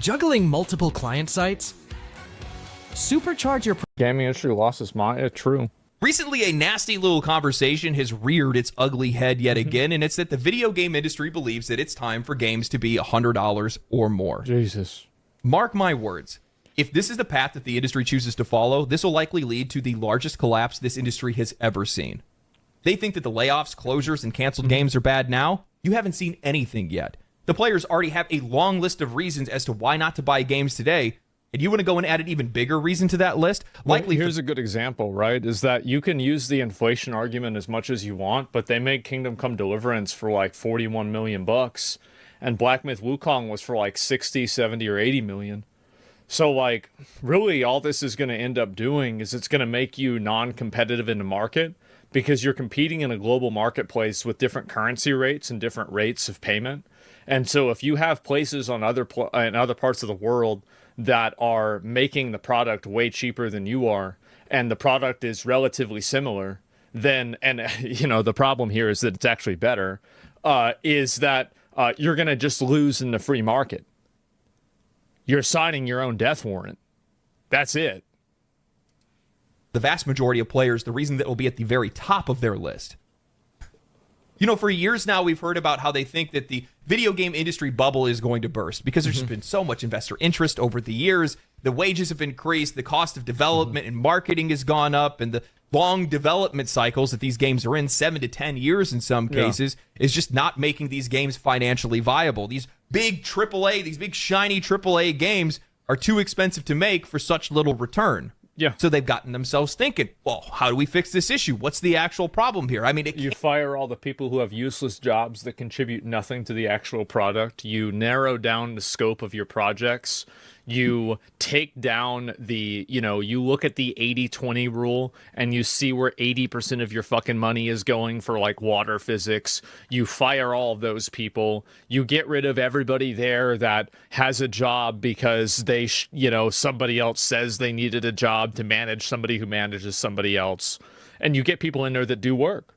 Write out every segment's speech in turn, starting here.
Juggling multiple client sites? Supercharge your Gaming industry lost its mind. True. Recently, a nasty little conversation has reared its ugly head yet again, and it's that the video game industry believes that it's time for games to be $100 or more. Jesus. Mark my words. If this is the path that the industry chooses to follow, this will likely lead to the largest collapse this industry has ever seen. They think that the layoffs, closures, and canceled games are bad now. You haven't seen anything yet. The players already have a long list of reasons as to why not to buy games today, and you want to go and add an even bigger reason to that list? Likely. Here's a good example, right? Is that you can use the inflation argument as much as you want, but they made Kingdom Come Deliverance for like 41 million bucks, and Black Myth Wukong was for like 60, 70, or 80 million. So like, really, all this is going to end up doing is it's going to make you non-competitive in the market because you're competing in a global marketplace with different currency rates and different rates of payment. And so if you have places on in other parts of the world that are making the product way cheaper than you are, and the product is relatively similar, then, and you know, the problem here is that it's actually better, is that you're going to just lose in the free market. You're signing your own death warrant. That's it. The vast majority of players, the reason that will be at the very top of their list. You know, for years now, we've heard about how they think that the video game industry bubble is going to burst because there's just been so much investor interest over the years. The wages have increased, the cost of development and marketing has gone up, and the long development cycles that these games are in, 7 to 10 years in some cases, is just not making these games financially viable. These big AAA, these big shiny AAA games are too expensive to make for such little return. Yeah. So they've gotten themselves thinking, well, how do we fix this issue? What's the actual problem here? I mean, you fire all the people who have useless jobs that contribute nothing to the actual product. You narrow down the scope of your projects. You take down the, you know, you look at the 80-20 rule and you see where 80% of your fucking money is going for like water physics. You fire all of those people. You get rid of everybody there that has a job because they, you know, somebody else says they needed a job to manage somebody who manages somebody else. And you get people in there that do work.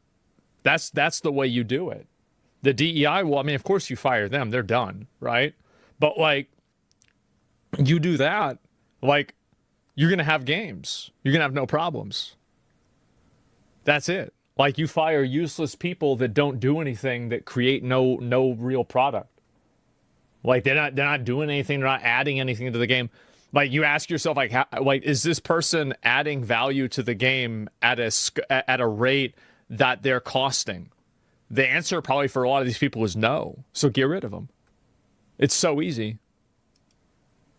That's the way you do it. The DEI, well, I mean, of course you fire them. They're done, right? But like, you do that, like, you're going to have games. You're going to have no problems. That's it. Like, you fire useless people that don't do anything, that create no real product. Like, they're not doing anything. They're not adding anything to the game. Like, you ask yourself, like, is this person adding value to the game at a rate that they're costing? The answer probably for a lot of these people is no. So get rid of them. It's so easy.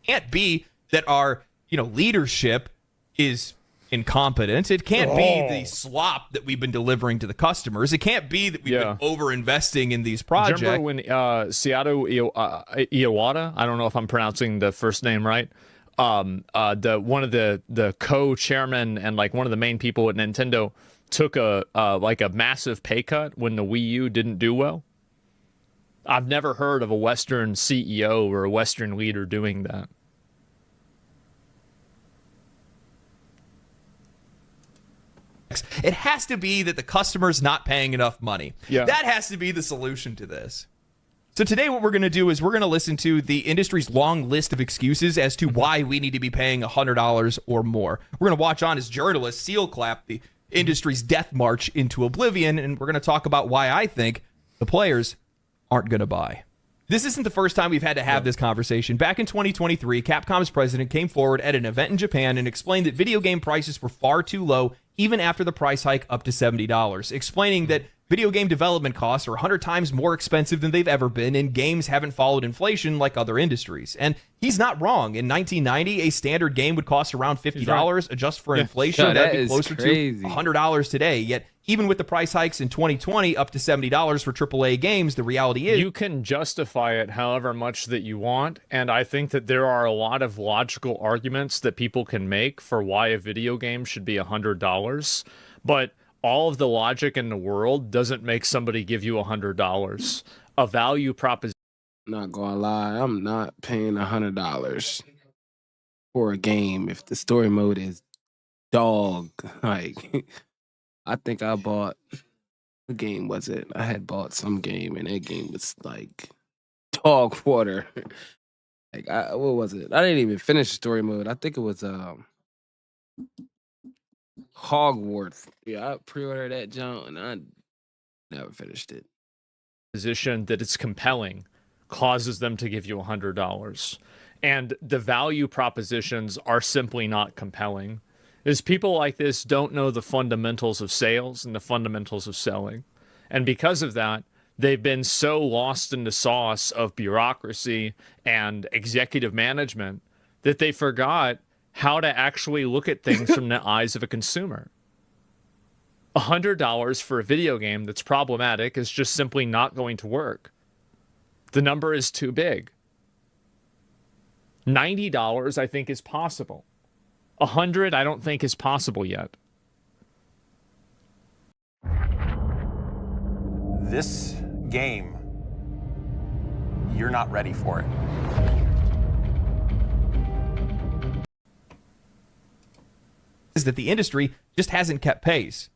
Can't be that our, you know, leadership is incompetent. It can't be the slop that we've been delivering to the customers. It can't be that we've been over-investing in these projects. Do you remember when Seato Iwata, I don't know if I'm pronouncing the first name right, one of the co-chairman and like one of the main people at Nintendo took a massive pay cut when the Wii U didn't do well? I've never heard of a Western CEO or a Western leader doing that. It has to be that the customer's not paying enough money. Yeah. That has to be the solution to this. So today what we're going to do is we're going to listen to the industry's long list of excuses as to why we need to be paying $100 or more. We're going to watch on as journalists seal clap the industry's death march into oblivion, and we're going to talk about why I think the players aren't going to buy. This isn't the first time we've had to have this conversation. Back in 2023, Capcom's president came forward at an event in Japan and explained that video game prices were far too low even after the price hike up to $70, explaining that video game development costs are 100 times more expensive than they've ever been, and games haven't followed inflation like other industries. And he's not wrong. In 1990, a standard game would cost around $50. Adjust for inflation, that'd be closer to $100 today. Yet, even with the price hikes in 2020 up to $70 for AAA games, the reality is... You can justify it however much that you want, and I think that there are a lot of logical arguments that people can make for why a video game should be $100, but all of the logic in the world doesn't make somebody give you $100. A value proposition. Not gonna lie, I'm not paying $100 for a game if the story mode is dog. Like, I think I bought, what game was it? I had bought some game and that game was like dog water. Like, what was it? I didn't even finish the story mode. I think it was Hogwarts. Yeah, I pre-ordered that junk and I never finished it. Position that it's compelling causes them to give you $100. And the value propositions are simply not compelling. Is people like this don't know the fundamentals of sales and the fundamentals of selling. And because of that, they've been so lost in the sauce of bureaucracy and executive management that they forgot how to actually look at things from the eyes of a consumer. $100 for a video game that's problematic is just simply not going to work. The number is too big. $90 I think is possible. $100 I don't think is possible yet. This game, you're not ready for it. Is that the industry just hasn't kept pace.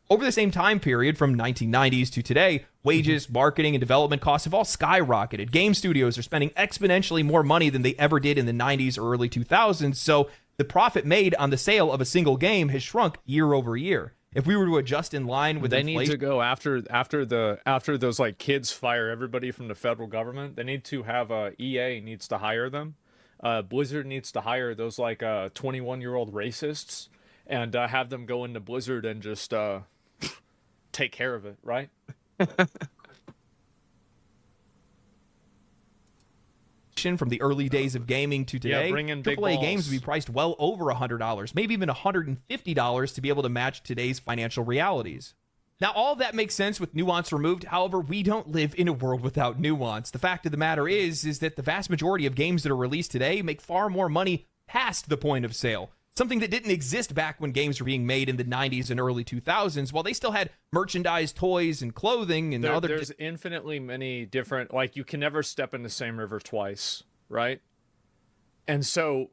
Over the same time period from 1990s to today, wages, marketing, and development costs have all skyrocketed. Game studios are spending exponentially more money than they ever did in the 90s or early 2000s, so the profit made on the sale of a single game has shrunk year over year. If we were to adjust in line with inflation, need to go after those like kids fire everybody from the federal government. They need to have EA needs to hire them. Blizzard needs to hire those like 21-year-old racists and have them go into Blizzard and just take care of it, right? from the early days of gaming to today, bring in big AAA balls. games would be priced well over $100, maybe even $150 to be able to match today's financial realities. Now, all that makes sense with nuance removed. However, we don't live in a world without nuance. The fact of the matter is that the vast majority of games that are released today make far more money past the point of sale. Something that didn't exist back when games were being made in the 90s and early 2000s, while they still had merchandise, toys, and clothing and There's infinitely many different, like, you can never step in the same river twice, right? And so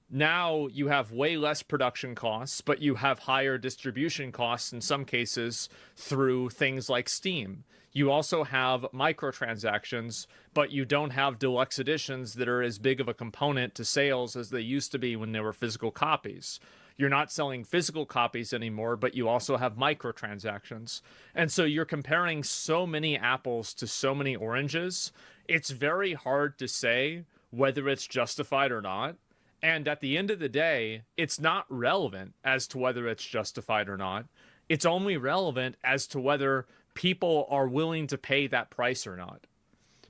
now you have way less production costs, but you have higher distribution costs in some cases through things like Steam. You also have microtransactions, but you don't have deluxe editions that are as big of a component to sales as they used to be when they were physical copies. You're not selling physical copies anymore, but you also have microtransactions. And so you're comparing so many apples to so many oranges. It's very hard to say whether it's justified or not. And at the end of the day, it's not relevant as to whether it's justified or not. It's only relevant as to whether people are willing to pay that price or not.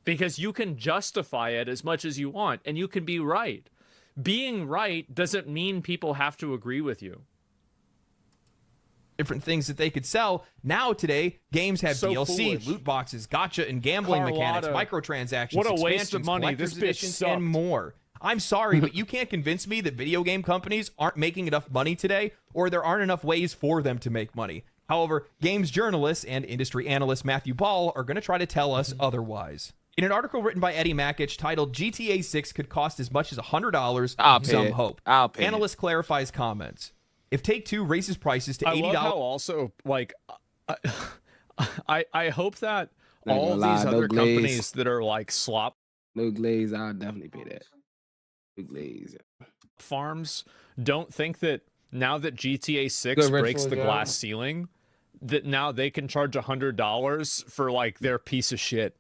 Because you can justify it as much as you want, and you can be right. Being right doesn't mean people have to agree with you. different things that they could sell. Now today, games have So DLC, foolish. loot boxes, gotcha and gambling mechanics, Carlotta. microtransactions, What a waste of expansions, money. collector's This bitch editions, sucked. and more. I'm sorry, but you can't convince me that video game companies aren't making enough money today, or there aren't enough ways for them to make money. However, games journalists and industry analyst Matthew Ball are going to try to tell us otherwise. In an article written by Eddie Mackich titled GTA 6 could cost as much as $100, I'll pay some it. hope. I'll pay it. Analyst clarifies comments. If Take-Two raises prices to I $80, love how also, like, I hope that Not all gonna lie, these no other glaze. companies that are like slop No glaze, I'll definitely pay that. No glaze. farms don't think that now that GTA 6 Good breaks the retro glass job. ceiling, that now they can charge $100 for like their piece of shit.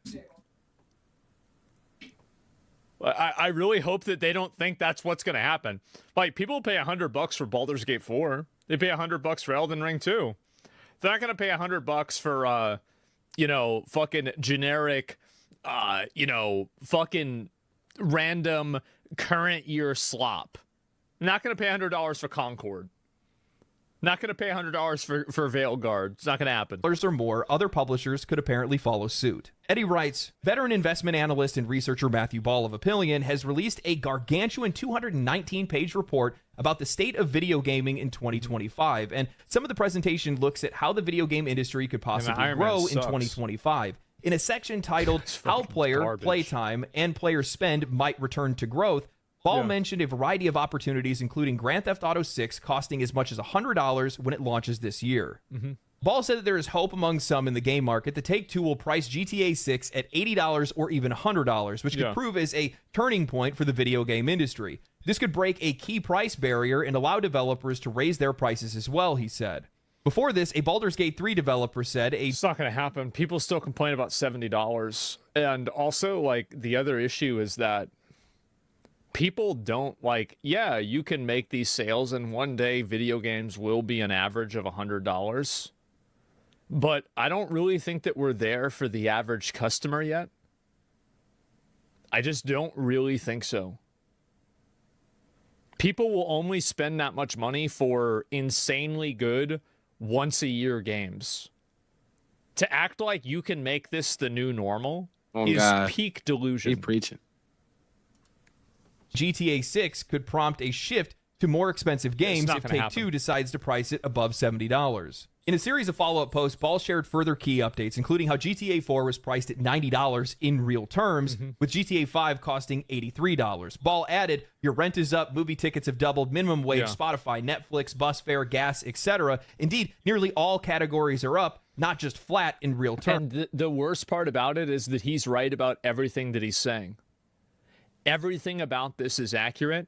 I really hope that they don't think that's what's going to happen. Like, people pay $100 for Baldur's Gate 4. They pay $100 for Elden Ring 2. They're not going to pay $100 for, fucking generic, fucking random current year slop. Not going to pay $100 for Concord. Not going to pay $100 for Veilguard. It's not going to happen. or more, other publishers could apparently follow suit. Eddie writes, veteran investment analyst and researcher Matthew Ball of Apillion has released a gargantuan 219-page report about the state of video gaming in 2025, and some of the presentation looks at how the video game industry could possibly Iron Man grow in sucks. 2025. In a section titled How fucking Player, garbage. Playtime, and Player Spend Might Return to Growth, Ball Yeah. mentioned a variety of opportunities, including Grand Theft Auto 6 costing as much as $100 when it launches this year. Ball said that there is hope among some in the game market that Take-Two will price GTA 6 at $80 or even $100, which could prove as a turning point for the video game industry. This could break a key price barrier and allow developers to raise their prices as well, he said. Before this, a Baldur's Gate 3 developer said it's not going to happen. People still complain about $70. And also, like, the other issue is that people don't, like, yeah, you can make these sales and one day video games will be an average of $100. But I don't really think that we're there for the average customer yet. I just don't really think so. People will only spend that much money for insanely good once-a-year games. To act like you can make this the new normal is peak delusion. Keep preaching. GTA 6 could prompt a shift to more expensive games if Take-Two decides to price it above $70. In a series of follow-up posts, Ball shared further key updates, including how GTA 4 was priced at $90 in real terms, with GTA 5 costing $83. Ball added, your rent is up, movie tickets have doubled, minimum wage, Spotify, Netflix, bus fare, gas, etc. Indeed, nearly all categories are up, not just flat in real terms. And the worst part about it is that he's right about everything that he's saying. Everything about this is accurate.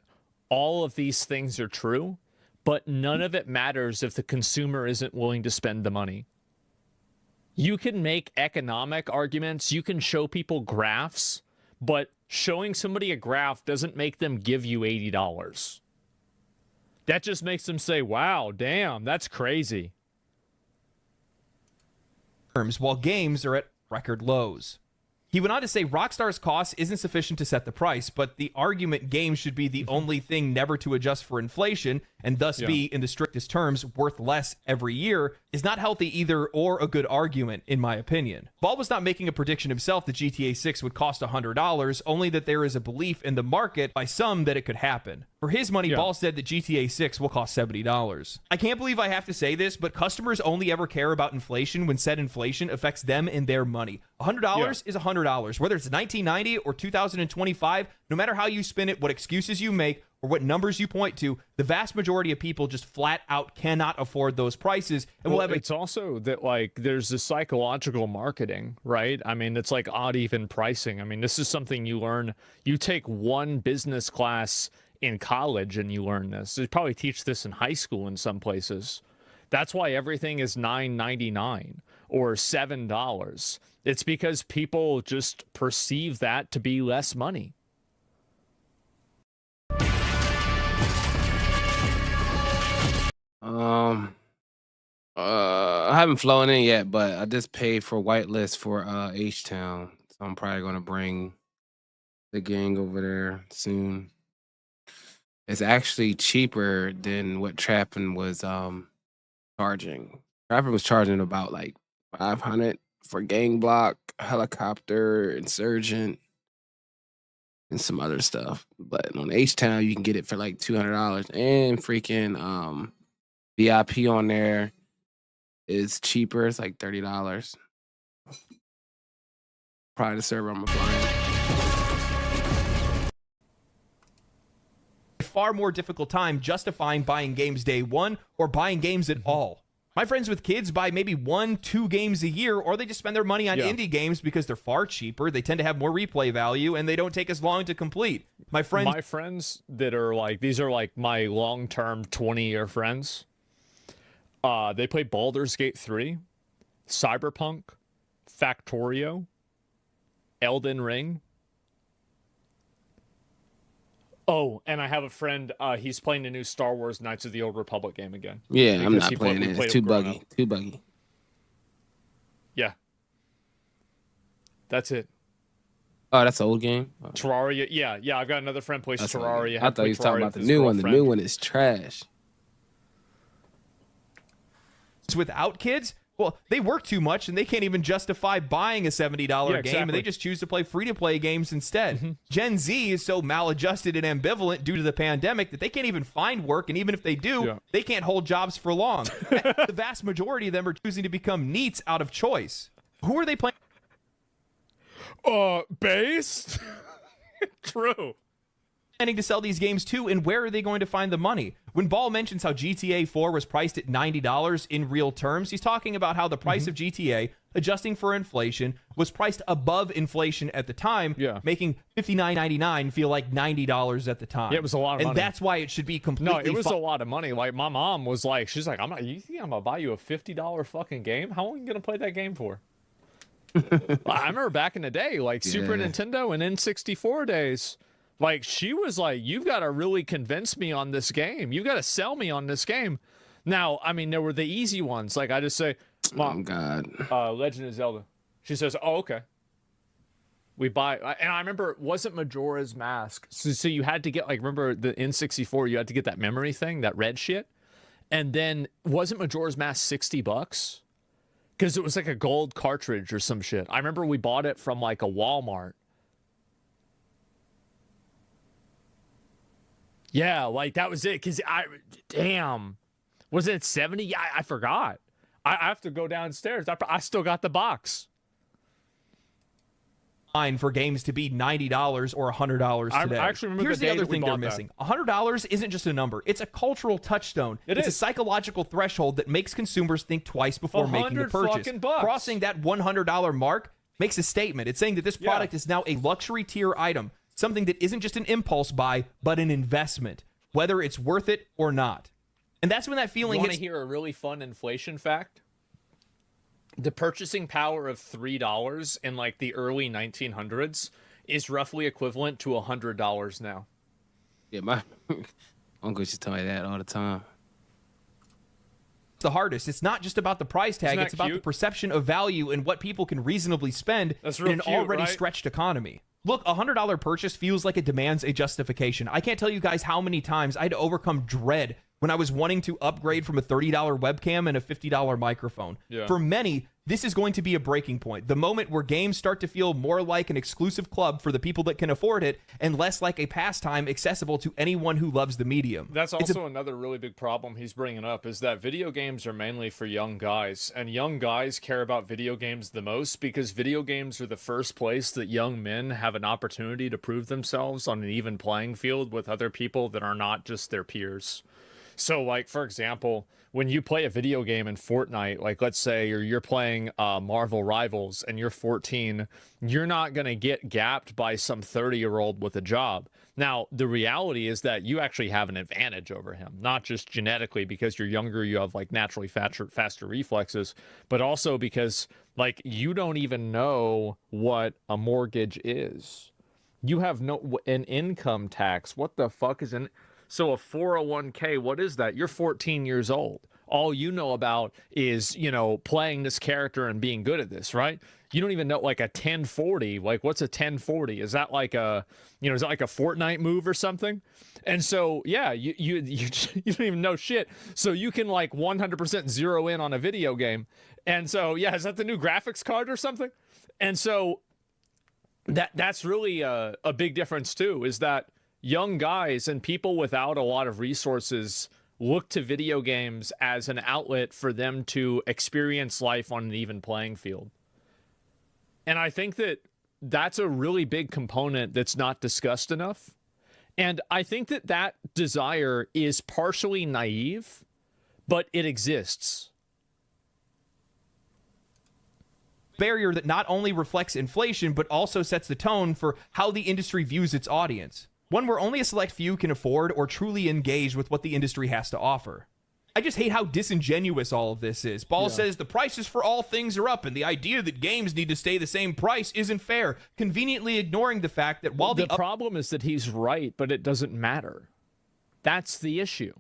All of these things are true. But none of it matters if the consumer isn't willing to spend the money. You can make economic arguments, you can show people graphs, but showing somebody a graph doesn't make them give you $80. That just makes them say, wow, damn, that's crazy. While games are at record lows. He went on to say Rockstar's cost isn't sufficient to set the price, but the argument games should be the only thing never to adjust for inflation and thus be, in the strictest terms, worth less every year is not healthy either or a good argument, in my opinion. Ball was not making a prediction himself that GTA 6 would cost $100, only that there is a belief in the market by some that it could happen. For his money, Ball said that GTA 6 will cost $70. I can't believe I have to say this, but customers only ever care about inflation when said inflation affects them and their money. $100 is $100. Whether it's 1990 or 2025, no matter how you spin it, what excuses you make, or what numbers you point to, the vast majority of people just flat out cannot afford those prices. And it's also that, like, there's the psychological marketing, right? I mean, it's like odd even pricing. I mean, this is something you learn. You take one business class in college and you learn this. They probably teach this in high school in some places. That's why everything is $9.99 or $7. It's because people just perceive that to be less money. I haven't flown in yet, but I just paid for whitelist for H-Town, so I'm probably gonna bring the gang over there soon. It's actually cheaper than what Trappin was charging. Trappin was charging about like $500 for Gang Block, Helicopter, Insurgent, and some other stuff. But on H-Town, you can get it for like $200, and freaking VIP on there is cheaper. It's like $30. Probably the server I'm applying. Far more difficult time justifying buying games day one or buying games at all. My friends with kids buy maybe 1-2 games a year, or they just spend their money on indie games because they're far cheaper, they tend to have more replay value, and they don't take as long to complete. My friends that are like, these are like my long-term 20-year friends, they play Baldur's Gate 3, Cyberpunk, Factorio, Elden Ring. Oh, and I have a friend, he's playing the new Star Wars Knights of the Old Republic game again. Yeah, I'm not playing it. It's too buggy. Too buggy. Yeah. That's it. Oh, that's an old game? Oh. Terraria. Yeah, I've got another friend plays Terraria. I thought you was talking about the new one. The new one is trash. Without kids, well, they work too much and they can't even justify buying a $70 game, and they just choose to play free-to-play games instead. Gen Z is so maladjusted and ambivalent due to the pandemic that they can't even find work, and even if they do, they can't hold jobs for long. The vast majority of them are choosing to become NEETs out of choice. Who are they playing? Based? True. planning to sell these games to, and where are they going to find the money? When Ball mentions how GTA 4 was priced at $90 in real terms, he's talking about how the price of GTA, adjusting for inflation, was priced above inflation at the time, making $59.99 feel like $90 at the time. Yeah, it was a lot of money. And that's why it should be completely... No, it was a lot of money. Like, my mom was like, she's like, you think I'm gonna buy you a $50 fucking game? How long are you gonna play that game for? I remember back in the day, like Super Nintendo and N64 days, like she was like, you've got to really convince me on this game. You got to sell me on this game. Now, I mean, there were the easy ones. Like I just say, Mom, Oh God. Legend of Zelda. She says, oh, okay. We buy, and I remember it wasn't Majora's Mask. So you had to get, like, remember the N64, you had to get that memory thing, that red shit. And then wasn't Majora's Mask $60? Because it was like a gold cartridge or some shit. I remember we bought it from like a Walmart. Yeah, like that was it. Because damn. Was it 70? Yeah, I forgot. I have to go downstairs. I still got the box. For games to be $90 or $100 today. I actually remember Here's the the day other that we thing they're bought that. missing. $100 isn't just a number. It's a cultural touchstone. It's a psychological threshold that makes consumers think twice before making the purchase. $100 Crossing that $100 mark makes a statement. It's saying that this product is now a luxury tier item, something that isn't just an impulse buy, but an investment, whether it's worth it or not. And that's when that feeling You want hits. to hear a really fun inflation fact? The purchasing power of $3 in like the early 1900s is roughly equivalent to $100 now. Yeah, my uncle used to tell me that all the time. The hardest. It's not just about the price tag. Isn't that It's about the cute? perception of value and what people can reasonably spend That's in real an cute, already right? stretched economy. Look, a $100 purchase feels like it demands a justification. I can't tell you guys how many times I had to overcome dread when I was wanting to upgrade from a $30 webcam and a $50 microphone. Yeah. For many, this is going to be a breaking point. The moment where games start to feel more like an exclusive club for the people that can afford it and less like a pastime accessible to anyone who loves the medium. That's It's a- also another really big problem he's bringing up is that video games are mainly for young guys, and young guys care about video games the most because video games are the first place that young men have an opportunity to prove themselves on an even playing field with other people that are not just their peers. So, like, for example, when you play a video game in Fortnite, like, let's say you're playing Marvel Rivals and you're 14, you're not going to get gapped by some 30-year-old with a job. Now, the reality is that you actually have an advantage over him, not just genetically because you're younger, you have, like, naturally faster reflexes, but also because, like, you don't even know what a mortgage is. You have an income tax. What the fuck is an... So a 401k, what is that? You're 14 years old. All you know about is, you know, playing this character and being good at this, right? You don't even know, like, a 1040. Like, what's a 1040? Is that like a, you know, is that like a Fortnite move or something? And so, yeah, you don't even know shit. So you can, like, 100% zero in on a video game. And so, yeah, is that the new graphics card or something? And so that's really a big difference too, is that young guys and people without a lot of resources look to video games as an outlet for them to experience life on an even playing field. And I think that that's a really big component that's not discussed enough. And I think that that desire is partially naive, but it exists. Barrier that not only reflects inflation, but also sets the tone for how the industry views its audience. One where only a select few can afford or truly engage with what the industry has to offer. I just hate how disingenuous all of this is. Ball says the prices for all things are up, and the idea that games need to stay the same price isn't fair, conveniently ignoring the fact that while The problem is that he's right, but it doesn't matter. That's the issue.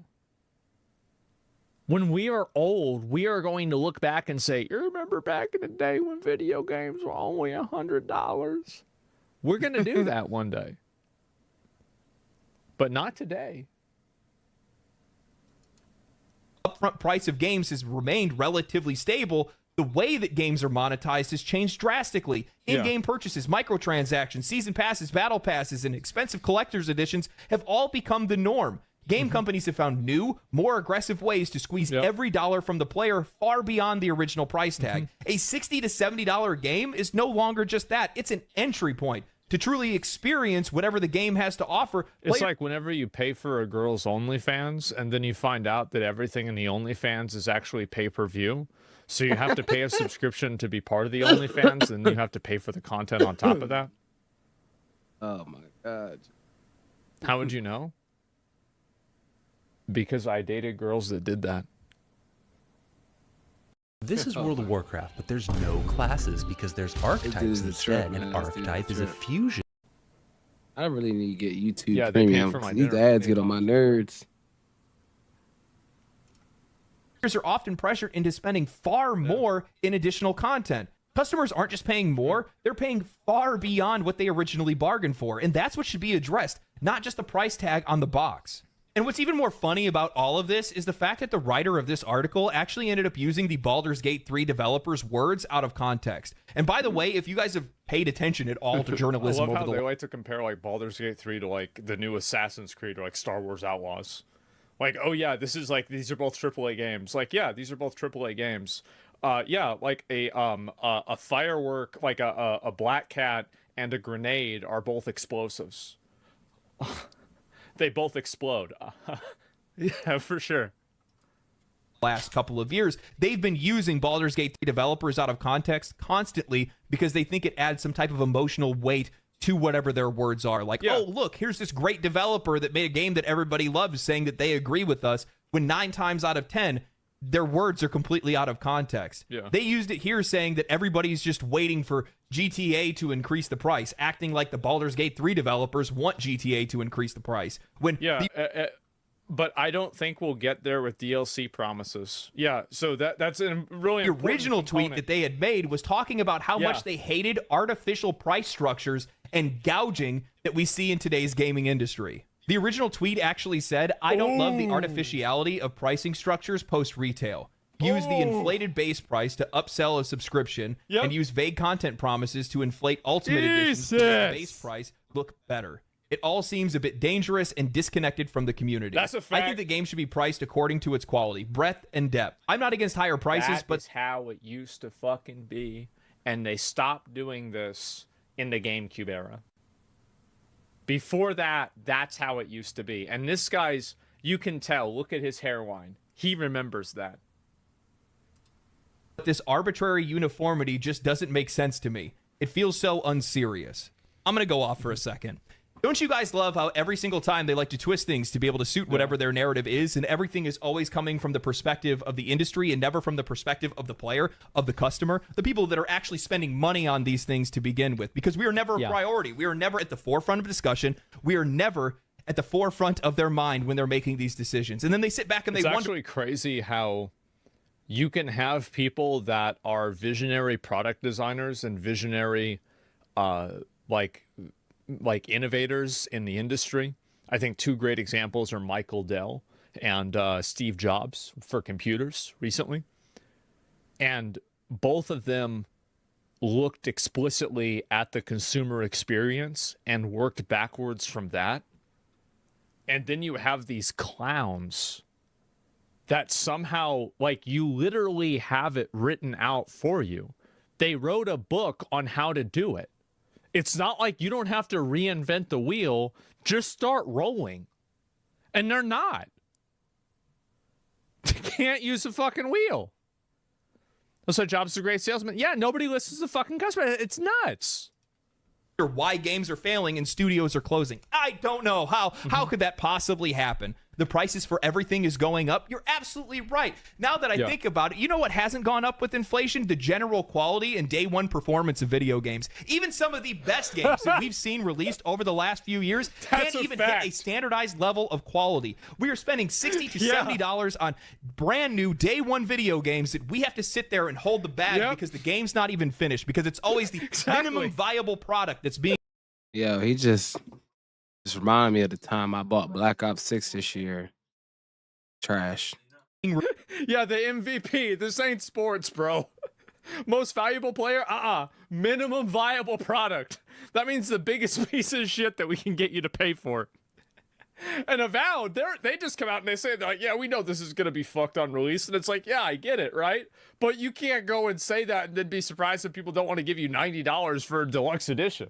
When we are old, we are going to look back and say, you remember back in the day when video games were only $100? We're going to do that one day. But not today. upfront price of games has remained relatively stable, the way that games are monetized has changed drastically. In-game purchases, microtransactions, season passes, battle passes, and expensive collector's editions have all become the norm. Game companies have found new, more aggressive ways to squeeze every dollar from the player far beyond the original price tag. A $60 to $70 game is no longer just that. It's an entry point to truly experience whatever the game has to offer. It's like whenever you pay for a girl's OnlyFans and then you find out that everything in the OnlyFans is actually pay-per-view. So you have to pay a subscription to be part of the OnlyFans, and you have to pay for the content on top of that. Oh my god. How would you know? Because I dated girls that did that. This is World of Warcraft, but there's no classes because there's archetypes is the instead. trip, An man. This dude is archetype the is a trip. fusion. I really need to get YouTube Yeah, they paid Premium. for my 'Cause these dinner. ads get on my nerds. Players are often pressured into spending far more in additional content. Customers aren't just paying more, they're paying far beyond what they originally bargained for. And that's what should be addressed, not just the price tag on the box. And what's even more funny about all of this is the fact that the writer of this article actually ended up using the Baldur's Gate 3 developers' words out of context. And by the way, if you guys have paid attention at all to I journalism love over how the they like to compare like Baldur's Gate 3 to like the new Assassin's Creed or like Star Wars Outlaws. Like, oh yeah, this is like these are both AAA games. Like, yeah, these are both AAA games. Yeah, like a firework, like a black cat and a grenade are both explosives. They both explode. Yeah, for sure. last couple of years, they've been using Baldur's Gate 3 developers out of context constantly because they think it adds some type of emotional weight to whatever their words are. Like, Yeah. oh, look, here's this great developer that made a game that everybody loves saying that they agree with us, when 9 times out of 10, their words are completely out of context. Yeah. They used it here saying that everybody's just waiting for GTA to increase the price, acting like the Baldur's Gate 3 developers want GTA to increase the price. When Yeah, but I don't think we'll get there with DLC promises. Yeah, so that's a really the important original tweet component. that they had made was talking about how Yeah. much they hated artificial price structures and gouging that we see in today's gaming industry. The original tweet actually said, I don't love the artificiality of pricing structures post-retail. Use the inflated base price to upsell a subscription Yep. and use vague content promises to inflate ultimate editions to make the base price look better. It all seems a bit dangerous and disconnected from the community. That's a I fact. think the game should be priced according to its quality, breadth, and depth. I'm not against higher prices, That but is how it used to fucking be, and they stopped doing this in the GameCube era. Before that, that's how it used to be. And this guy's, you can tell, look at his hairline. He remembers that. this arbitrary uniformity just doesn't make sense to me. It feels so unserious. I'm going to go off for a second. Don't you guys love how every single time they like to twist things to be able to suit whatever their narrative is, and everything is always coming from the perspective of the industry and never from the perspective of the player, of the customer, the people that are actually spending money on these things to begin with? Because we are never a priority. We are never at the forefront of discussion. We are never at the forefront of their mind when they're making these decisions. And then they sit back and It's they wonder. actually crazy how you can have people that are visionary product designers and visionary like innovators in the industry. I think two great examples are Michael Dell and Steve Jobs for computers recently. And both of them looked explicitly at the consumer experience and worked backwards from that. And then you have these clowns that somehow, like, you literally have it written out for you. They wrote a book on how to do it. It's not like you don't have to reinvent the wheel. Just start rolling. And they're not. They can't use a fucking wheel. So Jobs is a great salesman. Yeah, nobody listens to fucking customer. It's nuts. Why games are failing and studios are closing. I don't know how could that possibly happen? The prices for everything is going up. You're absolutely right. Now that I think about it, you know what hasn't gone up with inflation? The general quality and day one performance of video games. Even some of the best games that we've seen released over the last few years That's can't a even fact. hit a standardized level of quality. We are spending $60 to $70 on brand new day one video games that we have to sit there and hold the bag because the game's not even finished, because it's always the minimum viable product that's being Yo, he just reminded me of the time I bought Black Ops 6 this year. Trash. Yeah, the MVP. This ain't sports, bro. Most valuable player? Minimum viable product. That means the biggest piece of shit that we can get you to pay for. And Avowed, they just come out and they say, they're like, yeah, we know this is going to be fucked on release. And it's like, yeah, I get it, right? But you can't go and say that and then be surprised if people don't want to give you $90 for a deluxe edition.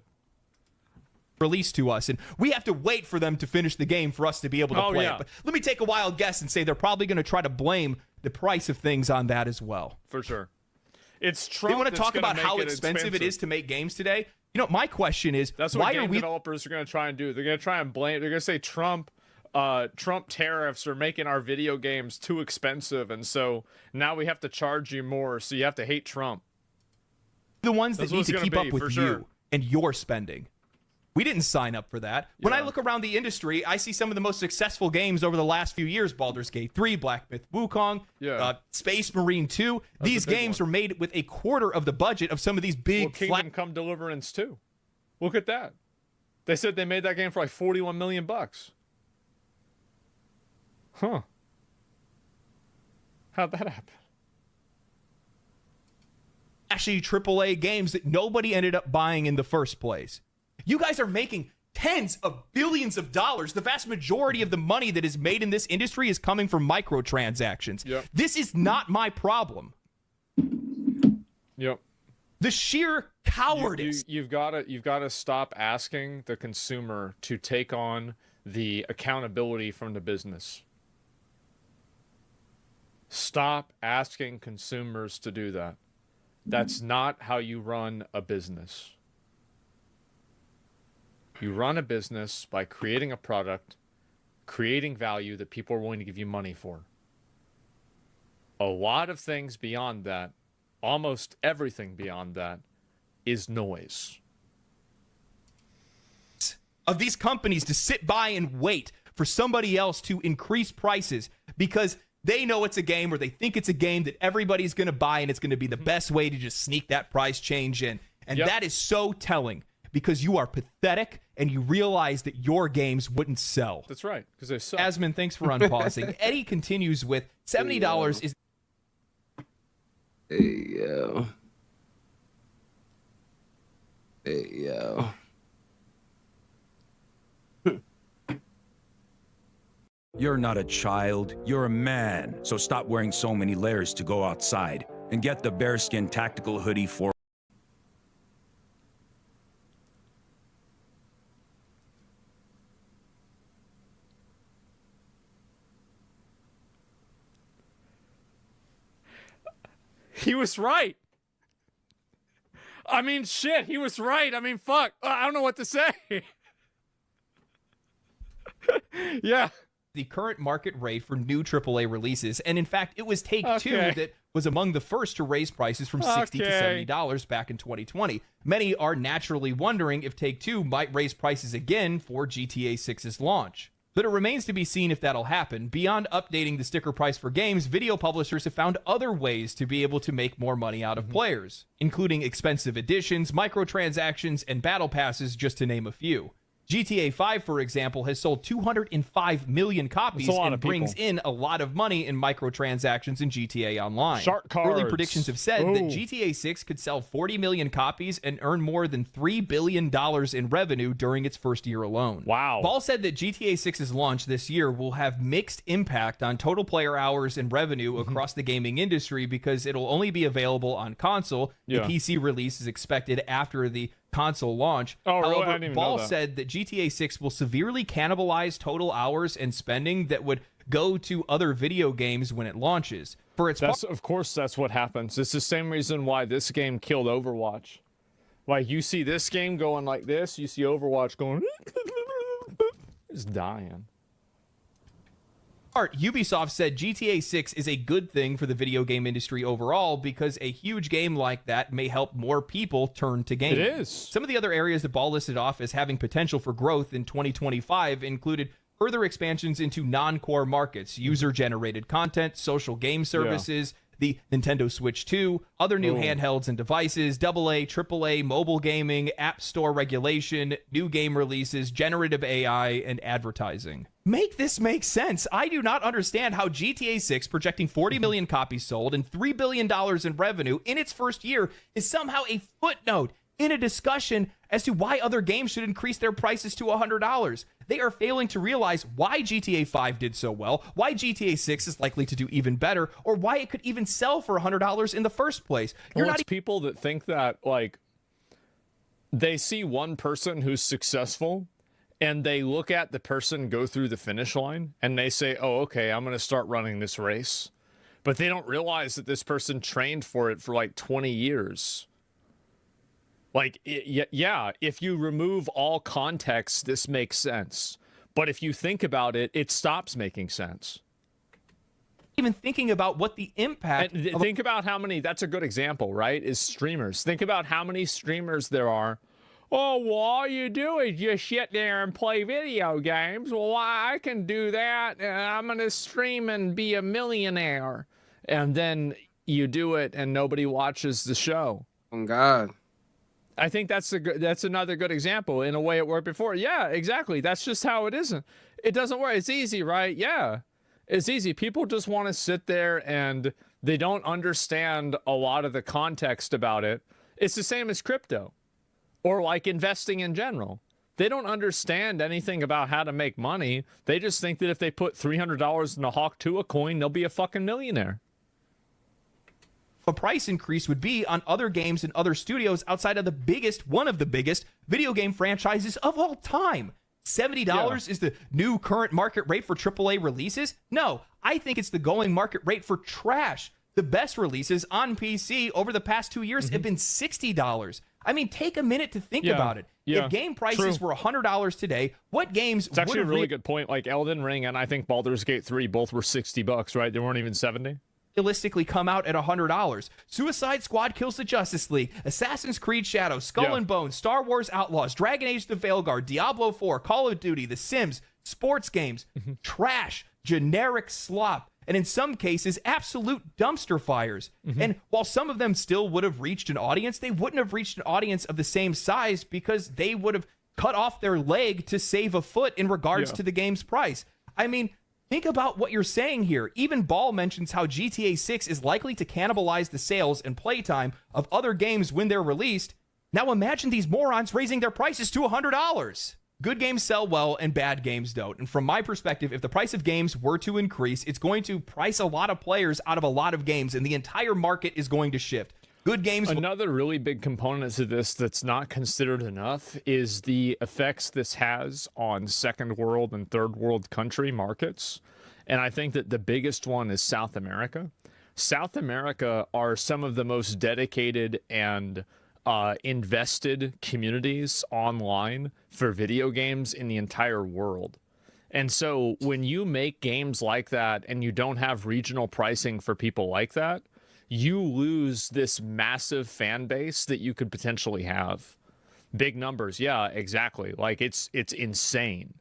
released to us, and we have to wait for them to finish the game for us to be able to play it. But let me take a wild guess and say they're probably going to try to blame the price of things on that as well. For sure. It's Trump. They want to that's talk gonna about make how it expensive it is to make games today. You know, my question is, That's what why game are we developers are going to try and do. They're going to try and blame. They're going to say Trump tariffs are making our video games too expensive, and so now we have to charge you more. So you have to hate Trump. the ones that That's what need it's to gonna keep be, up with for you sure. and your spending? We didn't sign up for that. When I Yeah. look around the industry, I see some of the most successful games over the last few years: Baldur's Gate 3, Black Myth Wukong, Yeah. Space Marine 2. These a big games one. are made with a quarter of the budget of some of these Well, big Kingdom flat. Come Deliverance too. Look at that. They said they made that game for like 41 million bucks. Huh. How'd that happen? Actually AAA games that nobody ended up buying in the first place. You guys are making tens of billions of dollars. The vast majority of the money that is made in this industry is coming from microtransactions. Yep. This is not my problem. Yep. The sheer cowardice. You've got to stop asking the consumer to take on the accountability from the business. Stop asking consumers to do that. That's not how you run a business. You run a business by creating a product, creating value that people are willing to give you money for. A lot of things beyond that, almost everything beyond that, is noise. Of these companies to sit by and wait for somebody else to increase prices because they know it's a game or they think it's a game that everybody's going to buy and it's going to be the best way to just sneak that price change in. And Yep. that is so telling because you are pathetic and you realize that your games wouldn't sell. That's right, because they suck. Asmon, thanks for unpausing. Eddie continues with $70 is Hey, yo. Hey, yo. You're not a child, you're a man. So stop wearing so many layers to go outside and get the bearskin tactical hoodie for He was right. I mean, shit, he was right. I mean, fuck. I don't know what to say. Yeah. the current market rate for new AAA releases. And in fact, it was Take-Two Okay. that was among the first to raise prices from $60 to Okay. $70 back in 2020. Many are naturally wondering if Take-Two might raise prices again for GTA 6's launch. But it remains to be seen if that'll happen. Beyond updating the sticker price for games, video publishers have found other ways to be able to make more money out of players, including expensive editions, microtransactions, and battle passes, just to name a few. GTA 5, for example, has sold 205 million copies That's a lot and of people. brings in a lot of money in microtransactions in GTA Online. Shark Early cards. predictions have said that Ooh. GTA 6 could sell 40 million copies and earn more than $3 billion in revenue during its first year alone. Wow. Ball said that GTA 6's launch this year will have mixed impact on total player hours and revenue Mm-hmm. across the gaming industry because it'll only be available on console. Yeah. The PC release is expected after the console launch. Oh, really? I However, didn't even know Ball that. said that GTA 6 will severely cannibalize total hours and spending that would go to other video games when it launches. For its part, Of course, that's what happens. It's the same reason why this game killed Overwatch. Like, you see this game going like this, you see Overwatch going, it's dying. Ubisoft said GTA 6 is a good thing for the video game industry overall because a huge game like that may help more people turn to gaming. It is. Some of the other areas that Ball listed off as having potential for growth in 2025 included further expansions into non-core markets, user-generated content, social game services, the Nintendo Switch 2, other new handhelds and devices, AA, AAA, mobile gaming, app store regulation, new game releases, generative AI, and advertising. Make this make sense. I do not understand how GTA 6, projecting 40 million copies sold and $3 billion in revenue in its first year, is somehow a footnote in a discussion as to why other games should increase their prices to $100. They are failing to realize why GTA 5 did so well, why GTA 6 is likely to do even better, or why it could even sell for $100 in the first place. You're Well, not it's people that think that, like they see one person who's successful and they look at the person go through the finish line and they say, oh, okay, I'm going to start running this race. But they don't realize that this person trained for it for like 20 years. Like, yeah, if you remove all context, this makes sense. But if you think about it, it stops making sense. Even thinking about what the impact and think about how many, that's a good example, right, is streamers. Think about how many streamers there are. Oh, well, all you do is just sit there and play video games. Well, I can do that, and I'm going to stream and be a millionaire. And then you do it, and nobody watches the show. Oh, God. I think that's another good example. In a way, it worked before. Yeah, exactly. That's just how it isn't. It doesn't work. It's easy, right? Yeah. It's easy. People just want to sit there and they don't understand a lot of the context about it. It's the same as crypto or like investing in general. They don't understand anything about how to make money. They just think that if they put $300 in a Hawk Tuah coin, they'll be a fucking millionaire. A price increase would be on other games and other studios outside of one of the biggest video game franchises of all time. $70 is the new current market rate for AAA releases? No, I think it's the going market rate for trash. The best releases on PC over the past 2 years have been $60. I mean, take a minute to think about it. If game prices were $100 today, what games It's actually a really good point. Like Elden Ring and I think Baldur's Gate 3 both were $60, right? They weren't even 70. Realistically come out at $100. Suicide Squad Kills the Justice League, Assassin's Creed Shadows, Skull and Bones, Star Wars Outlaws, Dragon Age the Veilguard, Diablo 4, Call of Duty, The Sims, sports games, trash, generic slop, and in some cases, absolute dumpster fires. And while some of them still would have reached an audience, they wouldn't have reached an audience of the same size because they would have cut off their leg to save a foot in regards to the game's price. I mean, think about what you're saying here. Even Ball mentions how GTA 6 is likely to cannibalize the sales and playtime of other games when they're released. Now imagine these morons raising their prices to $100. Good games sell well and bad games don't. And from my perspective, if the price of games were to increase, it's going to price a lot of players out of a lot of games and the entire market is going to shift. Good games. Another really big component to this that's not considered enough is the effects this has on second world and third world country markets. And I think that the biggest one is South America. South America are some of the most dedicated and invested communities online for video games in the entire world. And so when you make games like that and you don't have regional pricing for people like that, you lose this massive fan base that you could potentially have. Big numbers. Yeah, exactly. Like it's insane.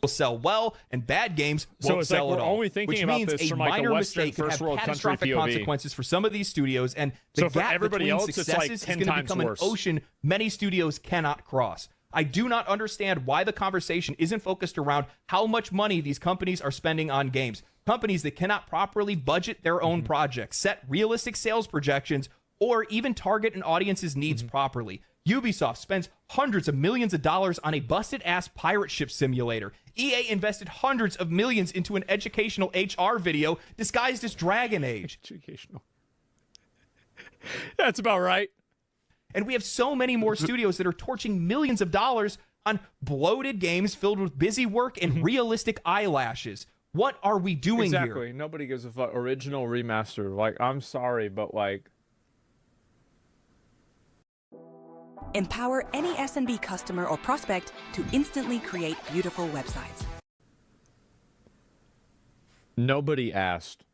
Will sell well and bad games won't sell like at all. We're only thinking about this from like a Western first world country catastrophic POV. consequences for some of these studios, and the So for gap everybody between else, it's successes like 10 is going to times become worse. an ocean many studios cannot cross. I do not understand why the conversation isn't focused around how much money these companies are spending on games. Companies that cannot properly budget their own projects, set realistic sales projections, or even target an audience's needs properly. Ubisoft spends hundreds of millions of dollars on a busted-ass pirate ship simulator. EA invested hundreds of millions into an educational HR video disguised as Dragon Age. Educational. That's about right. And we have so many more studios that are torching millions of dollars on bloated games filled with busy work and realistic eyelashes. What are we doing here? Exactly. Nobody gives a fuck. Original remaster. Like, I'm sorry, but like... Empower any SMB customer or prospect to instantly create beautiful websites. Nobody asked.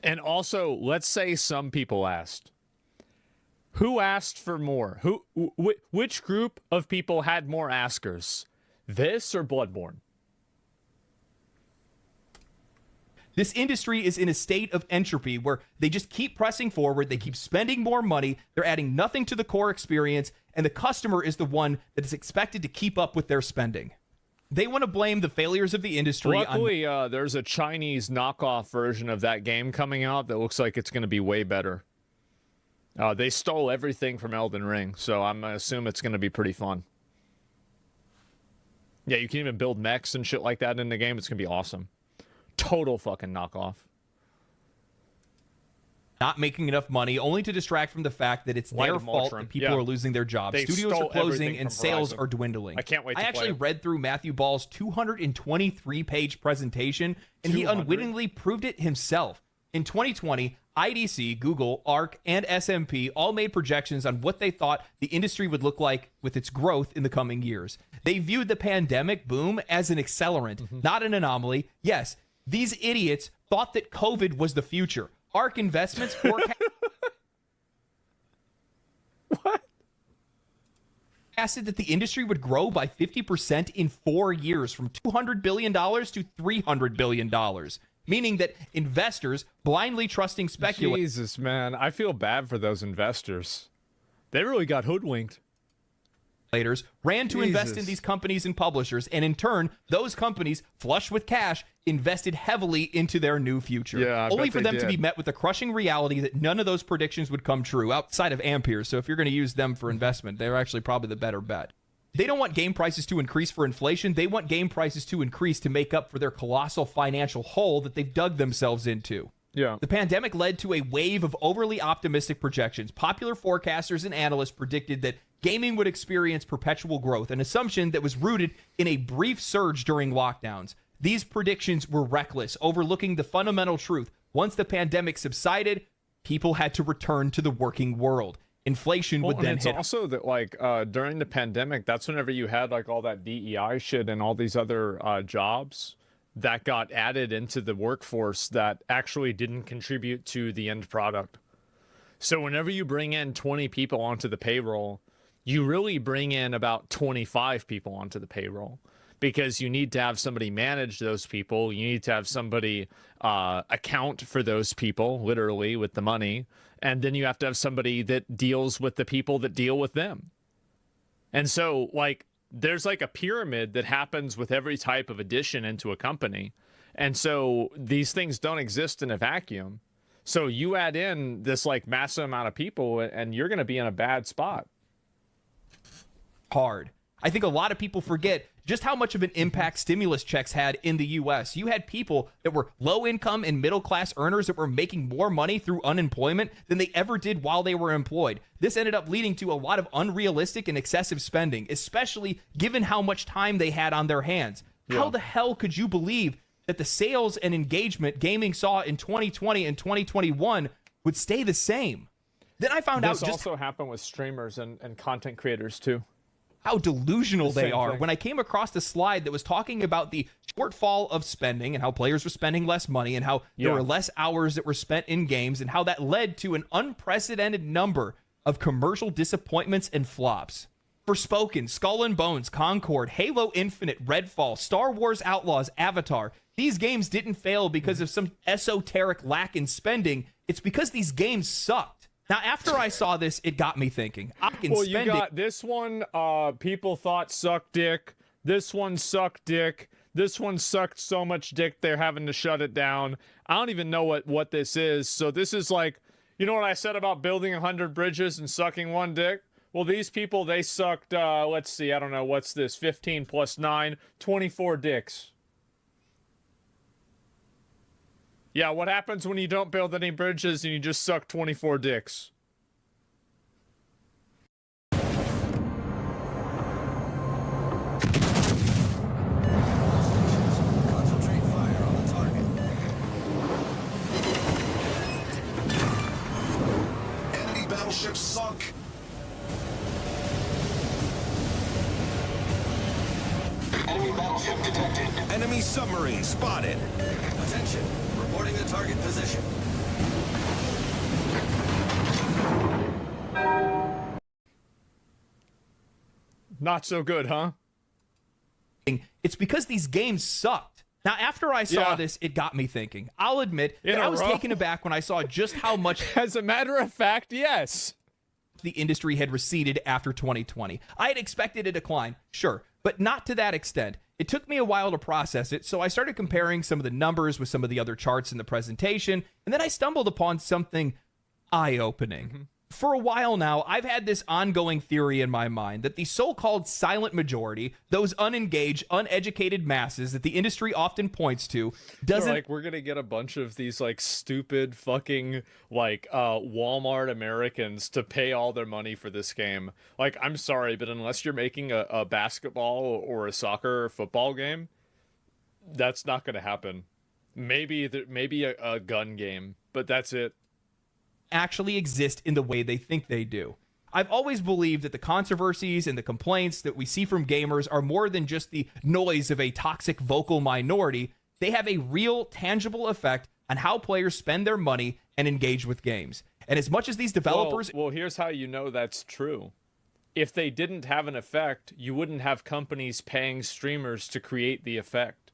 And also, let's say some people asked. Who asked for more? Which group of people had more askers? This or Bloodborne? This industry is in a state of entropy where they just keep pressing forward, they keep spending more money, they're adding nothing to the core experience, and the customer is the one that is expected to keep up with their spending. They want to blame the failures of the industry Luckily, there's a Chinese knockoff version of that game coming out that looks like it's going to be way better. They stole everything from Elden Ring, so I'm going to assume it's going to be pretty fun. Yeah, you can even build mechs and shit like that in the game. It's going to be awesome. Total fucking knockoff. not making enough money, only to distract from the fact that it's Light their of fault Ultron. that people Yeah. are losing their jobs. They Studios are stole closing everything and from sales Verizon. are dwindling. I can't wait to I play actually it. read through Matthew Ball's 223-page presentation, and he 200? unwittingly proved it himself. In 2020, IDC, Google, ARC, and S&P all made projections on what they thought the industry would look like with its growth in the coming years. They viewed the pandemic boom as an accelerant, not an anomaly. Yes, these idiots thought that COVID was the future. ARC Investments forecasted that the industry would grow by 50% in 4 years, from $200 billion to $300 billion, meaning that investors blindly trusting speculators Jesus, man. I feel bad for those investors. They really got hoodwinked. ran to invest in Jesus. these companies and publishers, and in turn, those companies, flush with cash, invested heavily into their new future. Yeah, I only bet for they them to be did. met with the crushing reality that none of those predictions would come true outside of Ampere. So if you're going to use them for investment, they're actually probably the better bet. They don't want game prices to increase for inflation. They want game prices to increase to make up for their colossal financial hole that they've dug themselves into. Yeah. The pandemic led to a wave of overly optimistic projections. Popular forecasters and analysts predicted that gaming would experience perpetual growth, an assumption that was rooted in a brief surge during lockdowns. These predictions were reckless, overlooking the fundamental truth. Once the pandemic subsided, people had to return to the working world. Inflation would And then it's hit. also that like during the pandemic, that's whenever you had like all that DEI shit and all these other jobs that got added into the workforce that actually didn't contribute to the end product. So whenever you bring in 20 people onto the payroll, you really bring in about 25 people onto the payroll, because you need to have somebody manage those people. You need to have somebody account for those people, literally, with the money. And then you have to have somebody that deals with the people that deal with them. And so, like, there's like a pyramid that happens with every type of addition into a company. And so these things don't exist in a vacuum. So you add in this like massive amount of people and you're going to be in a bad spot. Hard. I think a lot of people forget just how much of an impact stimulus checks had in the U.S. You had people that were low income and middle class earners that were making more money through unemployment than they ever did while they were employed. This ended up leading to a lot of unrealistic and excessive spending, especially given how much time they had on their hands. How the hell could you believe that the sales and engagement gaming saw in 2020 and 2021 would stay the same? Then I found out This just also happened with streamers and content creators too. how delusional they same are. thing. When I came across the slide that was talking about the shortfall of spending and how players were spending less money and how there Yeah. were less hours that were spent in games and how that led to an unprecedented number of commercial disappointments and flops. Forspoken, Skull and Bones, Concord, Halo Infinite, Redfall, Star Wars Outlaws, Avatar. These games didn't fail because of some esoteric lack in spending. It's because these games sucked. Now, after I saw this, it got me thinking. I can Well, you spend it. got this one, people thought sucked dick. This one sucked dick. This one sucked so much dick they're having to shut it down. I don't even know what this is. So this is like, you know what I said about building 100 bridges and sucking one dick? Well, these people, they sucked, let's see, I don't know, what's this? 15 plus 9, 24 dicks. Yeah, what happens when you don't build any bridges and you just suck 24 dicks? Concentrate fire on the target. Enemy battleship sunk. Enemy battleship detected. Enemy submarine spotted. Attention. Reporting the target position. Not so good, huh? It's because these games sucked. Now, after I saw Yeah. this, it got me thinking. I'll admit In that a I was row? taken aback when I saw just how much As a matter of fact, yes. the industry had receded after 2020. I had expected a decline, sure, but not to that extent. It took me a while to process it, so I started comparing some of the numbers with some of the other charts in the presentation, and then I stumbled upon something eye-opening. For a while now, I've had this ongoing theory in my mind that the so-called silent majority, those unengaged, uneducated masses that the industry often points to, doesn't... Like, we're gonna get a bunch of these, like, stupid fucking, like, Walmart Americans to pay all their money for this game. Like, I'm sorry, but unless you're making a basketball or a soccer or football game, that's not gonna happen. Maybe a gun game, but that's it. Actually exist in the way they think they do. I've always believed that the controversies and the complaints that we see from gamers are more than just the noise of a toxic vocal minority. They have a real, tangible effect on how players spend their money and engage with games. And as much as these developers... Well, here's how you know that's true. If they didn't have an effect, you wouldn't have companies paying streamers to create the effect.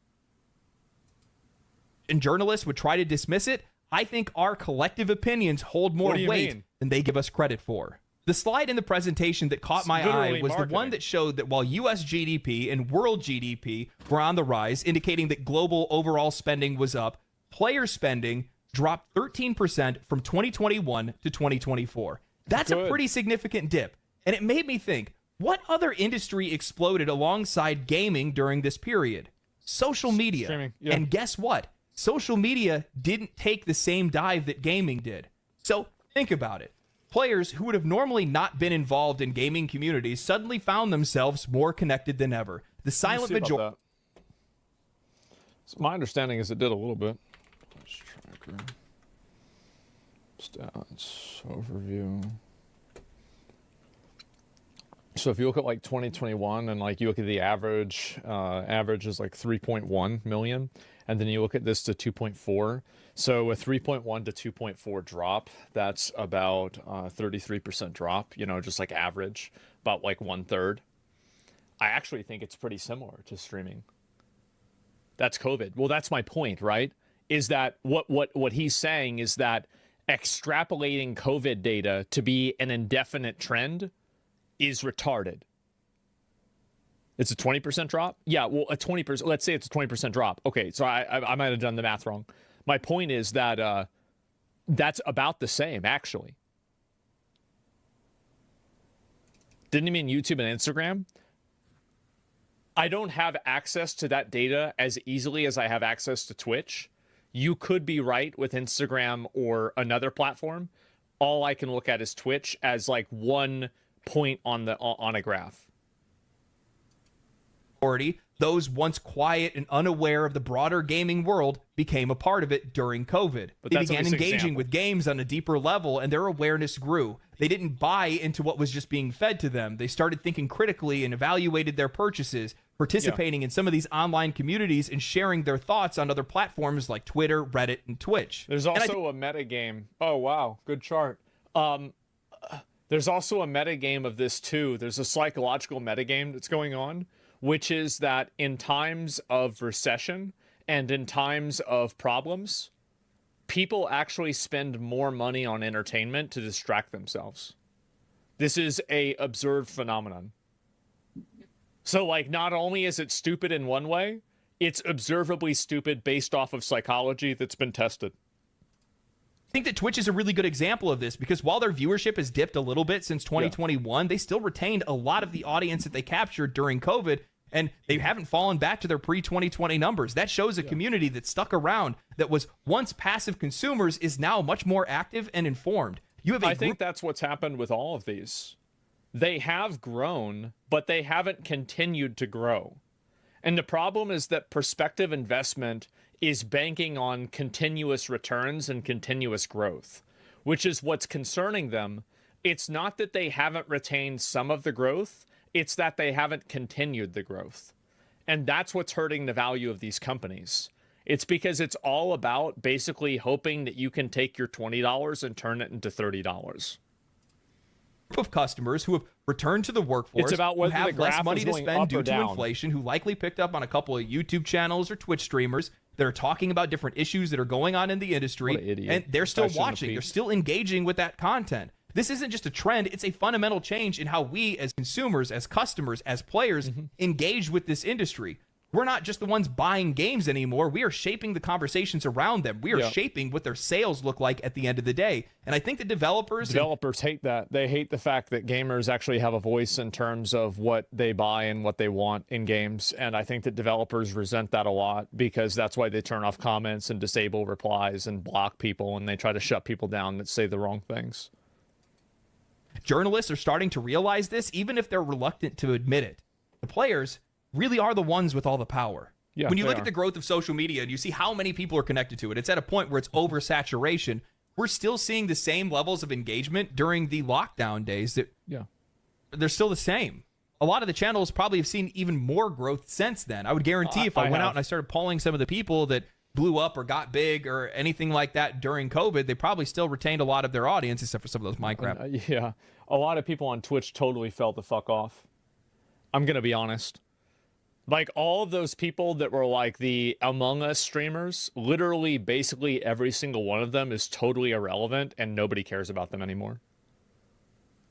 And journalists would try to dismiss it. I think our collective opinions hold more weight than they give us credit for. The slide in the presentation that caught my eye was the one that showed that while U.S. GDP and world GDP were on the rise, indicating that global overall spending was up, player spending dropped 13% from 2021 to 2024. That's a pretty significant dip. And it made me think, what other industry exploded alongside gaming during this period? Social media. Streaming, yeah. And guess what? Social media didn't take the same dive that gaming did. So think about it. Players who would have normally not been involved in gaming communities suddenly found themselves more connected than ever. The silent majority. So my understanding is it did a little bit. Tracker. Stats. Overview. So if you look at like 2021 and like you look at the average is like 3.1 million. And then you look at this to 2.4. So a 3.1 to 2.4 drop, that's about 33% drop, you know, just like average, about like 1/3. I actually think it's pretty similar to streaming. That's COVID. Well, that's my point, right? Is that what he's saying is that extrapolating COVID data to be an indefinite trend is retarded. It's a 20% drop? Yeah, well, a 20%, let's say it's a 20% drop. Okay, so I might have done the math wrong. My point is that that's about the same, actually. Didn't you mean YouTube and Instagram? I don't have access to that data as easily as I have access to Twitch. You could be right with Instagram or another platform. All I can look at is Twitch as like one point on a graph. Those once quiet and unaware of the broader gaming world became a part of it during COVID. They began engaging with games on a deeper level, and their awareness grew. They didn't buy into what was just being fed to them. They started thinking critically and evaluated their purchases, participating in some of these online communities and sharing their thoughts on other platforms like Twitter, Reddit, and Twitch. There's also a metagame. Oh, wow. Good chart. There's also a metagame of this, too. There's a psychological metagame that's going on, which is that in times of recession and in times of problems, people actually spend more money on entertainment to distract themselves. This is a observed phenomenon. So, like, not only is it stupid in one way, it's observably stupid based off of psychology that's been tested. I think that Twitch is a really good example of this because while their viewership has dipped a little bit since 2021, they still retained a lot of the audience that they captured during COVID, and they haven't fallen back to their pre-2020 numbers. That shows a community that stuck around, that was once passive consumers, is now much more active and informed. I think that's what's happened with all of these. They have grown, but they haven't continued to grow. And the problem is that prospective investment is banking on continuous returns and continuous growth, which is what's concerning them. It's not that they haven't retained some of the growth, it's that they haven't continued the growth. And that's what's hurting the value of these companies. It's because it's all about basically hoping that you can take your $20 and turn it into $30. Of customers who have returned to the workforce, it's about whether who have the graph less money is to going spend up due or to down. inflation, who likely picked up on a couple of YouTube channels or Twitch streamers that are talking about different issues that are going on in the industry, What an idiot. and they're still I shouldn't have watching. They're peeped. still engaging with that content. This isn't just a trend. It's a fundamental change in how we as consumers, as customers, as players engage with this industry. we're not just the ones buying games anymore. We are shaping the conversations around them. We are Yeah. shaping what their sales look like at the end of the day. And I think the developers hate that. They hate the fact that gamers actually have a voice in terms of what they buy and what they want in games. And I think that developers resent that a lot, because that's why they turn off comments and disable replies and block people, and they try to shut people down that say the wrong things. journalists are starting to realize this, even if they're reluctant to admit it. The players really are the ones with all the power. Yeah, when you they look are. at the growth of social media and you see how many people are connected to it, it's at a point where it's oversaturation. We're still seeing the same levels of engagement during the lockdown days. That Yeah. they're still the same. A lot of the channels probably have seen even more growth since then. I would guarantee if I went out and I started polling some of the people that blew up or got big or anything like that during COVID, they probably still retained a lot of their audience, except for some of those Minecraft. Yeah. A lot of people on Twitch totally fell the fuck off. I'm going to be honest. Like, all of those people that were like the Among Us streamers, literally, basically every single one of them is totally irrelevant and nobody cares about them anymore.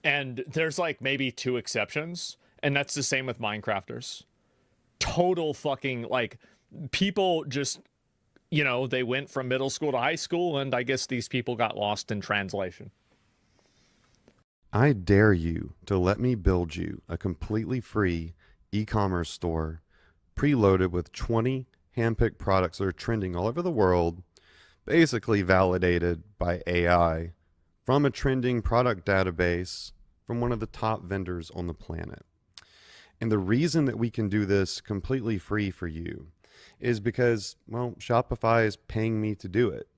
And there's like maybe 2 exceptions, and that's the same with Minecrafters. Total fucking, like, people just, you know, they went from middle school to high school, and I guess these people got lost in translation. I dare you to let me build you a completely free e-commerce store preloaded with 20 handpicked products that are trending all over the world, basically validated by AI from a trending product database from one of the top vendors on the planet. And the reason that we can do this completely free for you is because, well, Shopify is paying me to do it.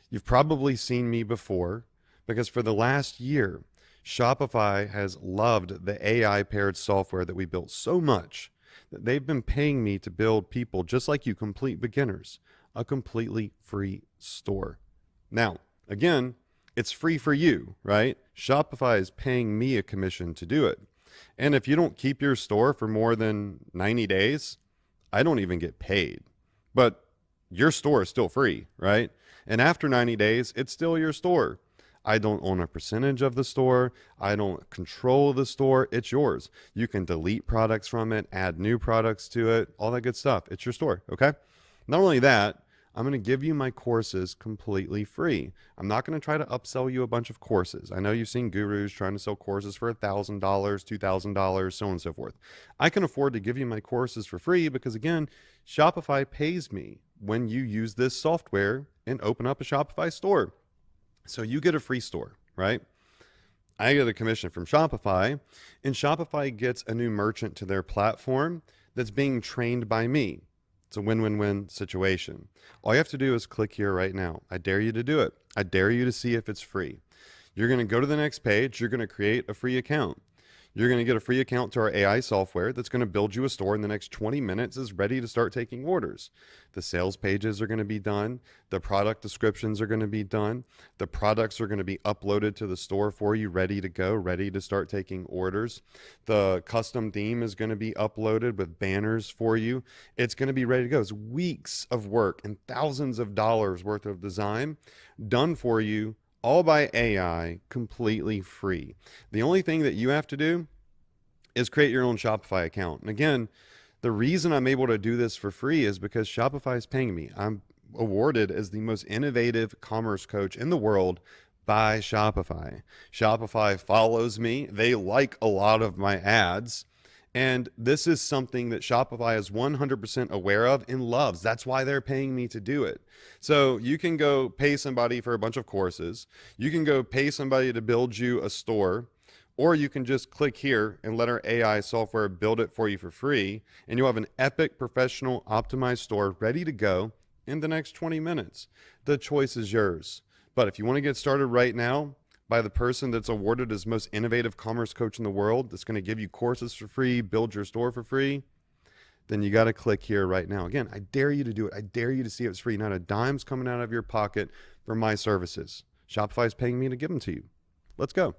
You've probably seen me before, because for the last year, Shopify has loved the AI-paired software that we built so much that they've been paying me to build people just like you, complete beginners, a completely free store. Now, again, it's free for you, right? Shopify is paying me a commission to do it. And if you don't keep your store for more than 90 days, I don't even get paid. But your store is still free, right? And after 90 days, it's still your store. I don't own a percentage of the store. I don't control the store. It's yours. You can delete products from it, add new products to it, all that good stuff. It's your store, okay? Not only that, I'm going to give you my courses completely free. I'm not going to try to upsell you a bunch of courses. I know you've seen gurus trying to sell courses for $1,000, $2,000, so on and so forth. I can afford to give you my courses for free because, again, Shopify pays me when you use this software and open up a Shopify store. So you get a free store, right? I get a commission from Shopify, and Shopify gets a new merchant to their platform that's being trained by me. It's a win-win-win situation. All you have to do is click here right now. I dare you to do it. I dare you to see if it's free. You're going to go to the next page. You're going to create a free account. You're going to get a free account to our AI software that's going to build you a store in the next 20 minutes, is ready to start taking orders. The sales pages are going to be done. The product descriptions are going to be done. The products are going to be uploaded to the store for you, ready to go, ready to start taking orders. The custom theme is going to be uploaded with banners for you. It's going to be ready to go. It's weeks of work and thousands of dollars worth of design done for you, all by AI, completely free. The only thing that you have to do is create your own Shopify account. And again, the reason I'm able to do this for free is because Shopify is paying me. I'm awarded as the most innovative commerce coach in the world by Shopify. Shopify follows me. They like a lot of my ads. And this is something that Shopify is 100% aware of and loves. That's why they're paying me to do it. So you can go pay somebody for a bunch of courses. You can go pay somebody to build you a store, or you can just click here and let our AI software build it for you for free. And you'll have an epic, professional, optimized store ready to go in the next 20 minutes. The choice is yours. But if you want to get started right now, by the person that's awarded as most innovative commerce coach in the world, that's going to give you courses for free, build your store for free, then you got to click here right now. Again, I dare you to do it. I dare you to see if it's free. Not a dime's coming out of your pocket for my services. Shopify is paying me to give them to you. Let's go.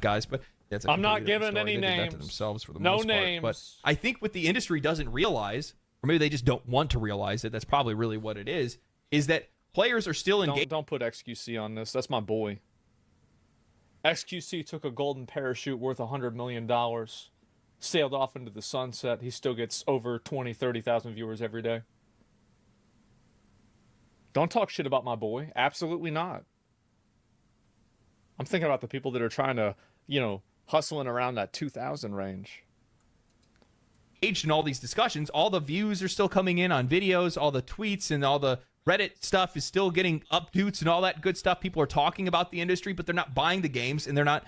guys, but that's a I'm not completely different giving story. any They did that to names. themselves for the No most part. names. But I think what the industry doesn't realize, or maybe they just don't want to realize it, that's probably really what it is that players are still engaged. Don't put XQC on this. That's my boy. XQC took a golden parachute worth $100 million, sailed off into the sunset. He still gets over 20, 30,000 viewers every day. Don't talk shit about my boy. Absolutely not. I'm thinking about the people that are trying to, hustling around that 2,000 range. Engaged in all these discussions, all the views are still coming in on videos, all the tweets and all the Reddit stuff is still getting updates and all that good stuff. People are talking about the industry, but they're not buying the games and they're not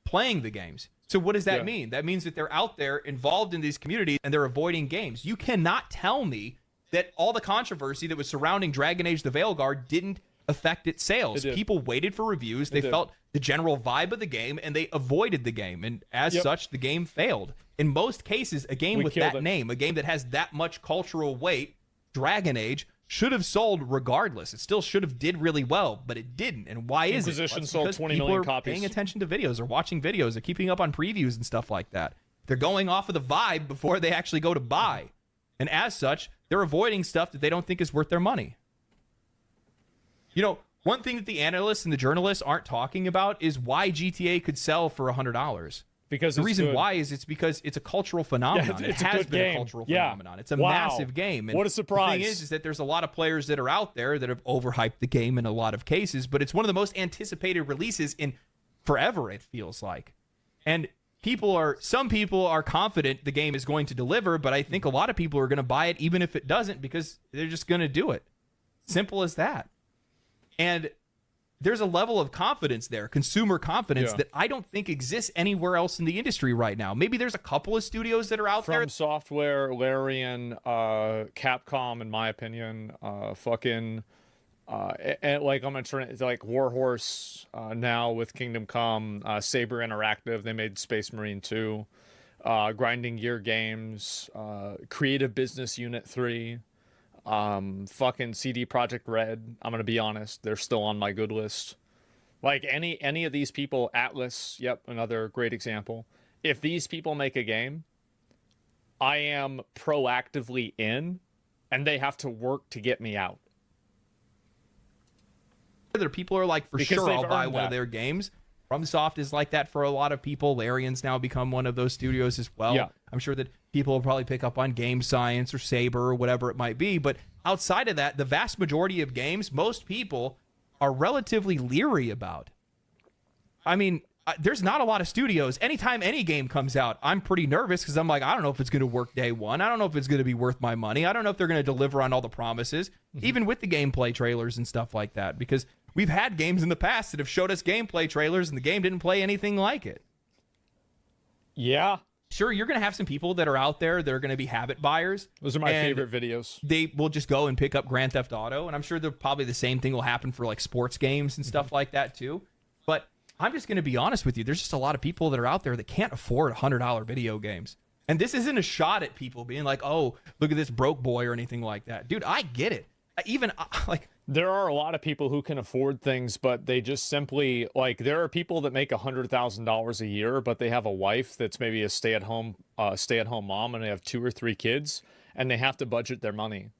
playing the games. So what does that mean? That means that they're out there involved in these communities and they're avoiding games. You cannot tell me that all the controversy that was surrounding Dragon Age the Veilguard didn't affect its sales. People waited for reviews. They felt the general vibe of the game and they avoided the game. And as such, the game failed. In most cases, a game with that name, a game that has that much cultural weight, Dragon Age, should have sold regardless. It still should have did really well, but it didn't. And why is it? Inquisition That's sold because 20 people million are copies. paying attention to videos or watching videos or keeping up on previews and stuff like that. They're going off of the vibe before they actually go to buy. And as such, they're avoiding stuff that they don't think is worth their money. One thing that the analysts and the journalists aren't talking about is why GTA could sell for $100. Because the it's reason good. why is it's because it's a cultural phenomenon. It's it a has good been game. a cultural Yeah. phenomenon. It's a Wow. massive game. And What a surprise. The thing is that there's a lot of players that are out there that have overhyped the game in a lot of cases, but it's one of the most anticipated releases in forever, it feels like. And some people are confident the game is going to deliver, but I think a lot of people are going to buy it even if it doesn't because they're just going to do it. Simple as that. And there's a level of confidence there, consumer confidence, that I don't think exists anywhere else in the industry right now. Maybe there's a couple of studios that are out there. From Software, Larian, Capcom, in my opinion, and like I'm like Warhorse now with Kingdom Come, Saber Interactive. They made Space Marine 2, Grinding Gear Games, Creative Business Unit 3. Fucking CD Projekt Red. I'm gonna be honest, they're still on my good list. Like any of these people, Atlas, yep, another great example. If these people make a game, I am proactively in, and they have to work to get me out. Other people are like, for sure, I'll buy one of their games. FromSoft is like that for a lot of people. Larian's now become one of those studios as well. Yeah. I'm sure that people will probably pick up on Game Science or Saber or whatever it might be. But outside of that, the vast majority of games, most people are relatively leery about. I mean, there's not a lot of studios. Anytime any game comes out, I'm pretty nervous because I'm like, I don't know if it's going to work day one. I don't know if it's going to be worth my money. I don't know if they're going to deliver on all the promises, even with the gameplay trailers and stuff like that, because we've had games in the past that have showed us gameplay trailers and the game didn't play anything like it. Yeah. Sure, you're going to have some people that are out there that are going to be habit buyers. Those are my favorite videos. They will just go and pick up Grand Theft Auto, and I'm sure probably the same thing will happen for like sports games and stuff like that too. But I'm just going to be honest with you. There's just a lot of people that are out there that can't afford $100 video games. And this isn't a shot at people being like, oh, look at this broke boy or anything like that. Dude, I get it. There are a lot of people who can afford things, but they just simply, like, there are people that make $100,000 a year, but they have a wife that's maybe a stay-at-home mom, and they have 2 or 3 kids, and they have to budget their money.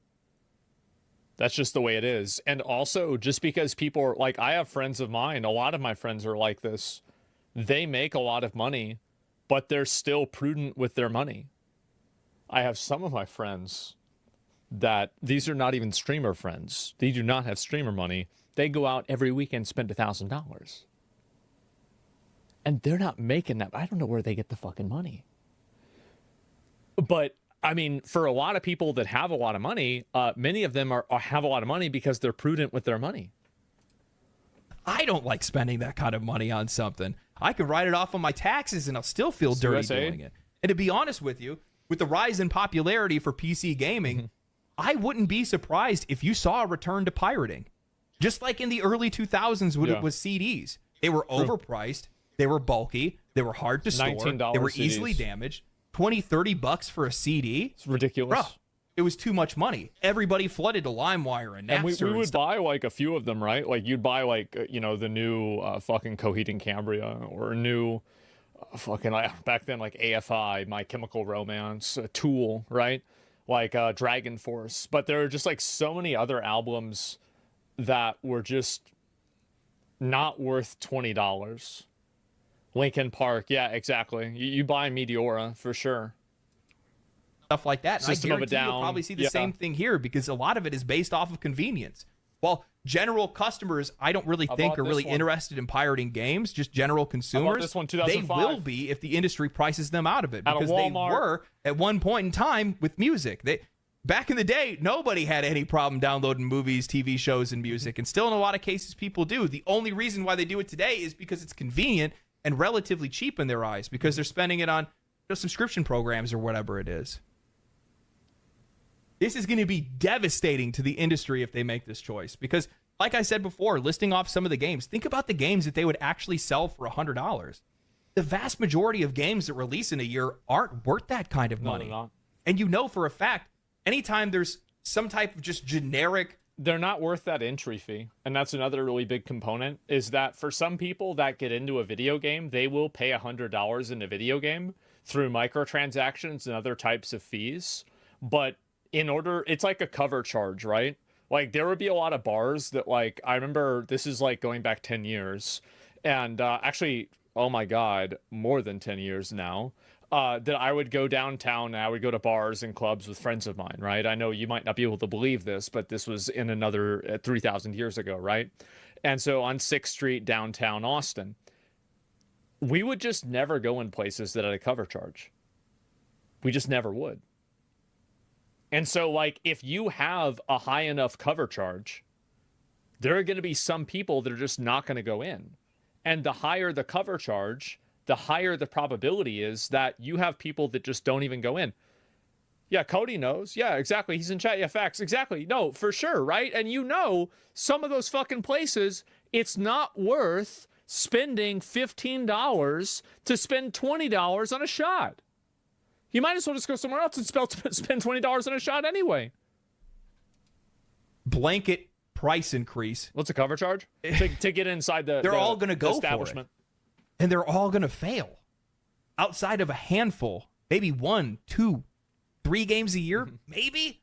That's just the way it is. And also, just because people are, like, I have friends of mine, a lot of my friends are like this. They make a lot of money, but they're still prudent with their money. I have some of my friends that these are not even streamer friends. They do not have streamer money. They go out every weekend, spend $1,000. And they're not making that. I don't know where they get the fucking money. But I mean, for a lot of people that have a lot of money, many of them have a lot of money because they're prudent with their money. I don't like spending that kind of money on something. I can write it off on my taxes and I'll still feel dirty doing it. And to be honest with you, with the rise in popularity for PC gaming, I wouldn't be surprised if you saw a return to pirating. Just like in the early 2000s when it was CDs. They were overpriced, they were bulky, they were hard to store, $19 they were easily CDs. damaged. $20, $30 for a CD? It's ridiculous. Bro, it was too much money. Everybody flooded to LimeWire and Napster. And we and would stuff. buy like a few of them, right? Like you'd buy like the new fucking Coheed and Cambria, or a new fucking back then like AFI, My Chemical Romance, Tool, right? Like Dragon Force. But there are just like so many other albums that were just not worth $20. Linkin Park, yeah, exactly. You buy Meteora for sure. Stuff like that. And System I of a guarantee you'll Down. probably see the Yeah. same thing here, because a lot of it is based off of convenience. While general customers, I don't really think bought are this really one. interested in pirating games, just general consumers. this one, they 2005. will be if the industry prices them out of it, At a because they Walmart. were at one point in time with music. Back in the day, nobody had any problem downloading movies, TV shows, and music, and still in a lot of cases people do. The only reason why they do it today is because it's convenient and relatively cheap in their eyes, because they're spending it on subscription programs or whatever it is. This is going to be devastating to the industry if they make this choice, because, like I said before, listing off some of the games, think about the games that they would actually sell for $100. The vast majority of games that release in a year aren't worth that kind of money. they're not. And you know for a fact, anytime there's some type of just generic, They're not worth that entry fee. And that's another really big component, is that for some people that get into a video game, they will pay $100 in a video game through microtransactions and other types of fees. But it's like a cover charge, right? Like there would be a lot of bars that, like, I remember, this is like going back 10 years, and actually, oh my God, more than 10 years now, that I would go downtown and I would go to bars and clubs with friends of mine, right? I know you might not be able to believe this, but this was in another 3,000 years ago, right? And so on 6th Street, downtown Austin, we would just never go in places that had a cover charge. We just never would. And so, like, if you have a high enough cover charge, there are going to be some people that are just not going to go in. And the higher the cover charge, the higher the probability is that you have people that just don't even go in. Yeah, Cody knows. Yeah, exactly. He's in chat. Yeah, facts. Exactly. No, for sure, right? And you know, some of those fucking places, it's not worth spending $15 to spend $20 on a shot. You might as well just go somewhere else and spend $20 on a shot anyway. blanket price increase. What's the cover charge? to get inside they're all going to go establishment. for it. And they're all going to fail. Outside of a handful, maybe 1, 2, 3 games a year, maybe.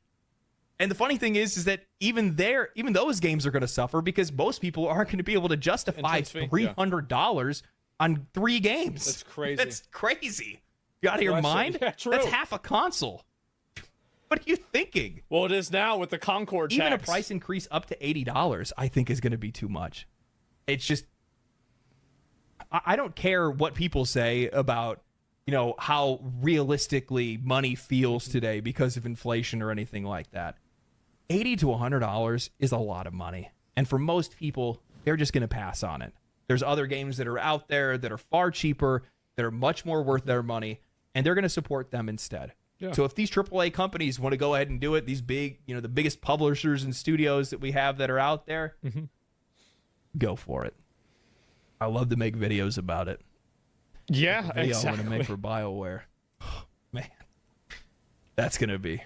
And the funny thing is that even those games are going to suffer, because most people aren't going to be able to justify $300 on 3 games. That's crazy. That's crazy. You out of your mind? Yeah, true. That's half a console. What are you thinking? Well, it is now with the Concord tax. Even a price increase up to $80, I think, is going to be too much. It's just, I don't care what people say about, how realistically money feels today because of inflation or anything like that. $80 to $100 is a lot of money. And for most people, they're just going to pass on it. There's other games that are out there that are far cheaper, that are much more worth their money, and they're going to support them instead. Yeah. So if these AAA companies want to go ahead and do it, these big, the biggest publishers and studios that we have that are out there, go for it. I love to make videos about it. Yeah, the video exactly. I'm going to make for BioWare. Oh, man, that's going to be,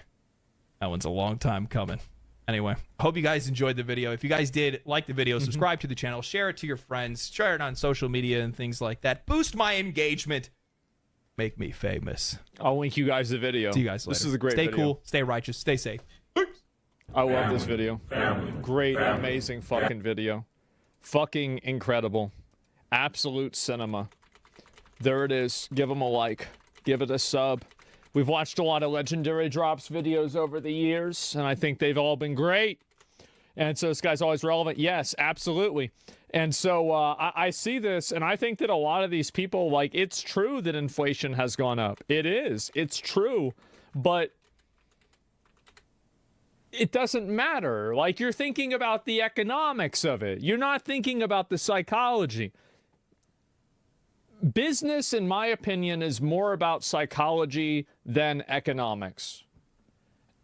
that one's a long time coming. Anyway, hope you guys enjoyed the video. If you guys did like the video, subscribe to the channel, share it to your friends, share it on social media and things like that. Boost my engagement. Make me famous. I'll link you guys the video. See you guys later. This is a great Stay video. cool, stay righteous, stay safe. I love this video. Great, amazing fucking video. Fucking incredible. Absolute cinema. There it is. Give them a like. Give it a sub. We've watched a lot of Legendary Drops videos over the years, and I think they've all been great. And so this guy's always relevant. Yes, absolutely. And so I see this, and I think that a lot of these people, like, it's true that inflation has gone up. It is. It's true. But it doesn't matter. Like, you're thinking about the economics of it. You're not thinking about the psychology. Business, in my opinion, is more about psychology than economics.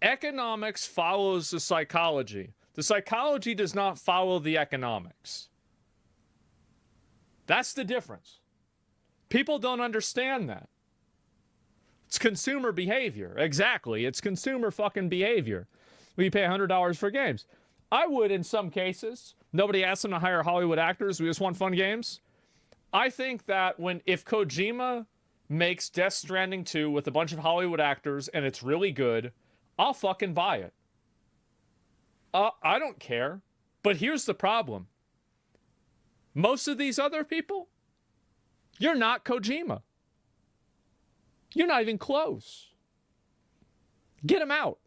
Economics follows the psychology. The psychology does not follow the economics. That's the difference. People don't understand that. It's consumer behavior. Exactly. It's consumer fucking behavior. We pay $100 for games. I would in some cases. Nobody asked them to hire Hollywood actors. We just want fun games. I think that if Kojima makes Death Stranding 2 with a bunch of Hollywood actors and it's really good, I'll fucking buy it. I don't care. But here's the problem. Most of these other people, you're not Kojima. You're not even close. Get them out.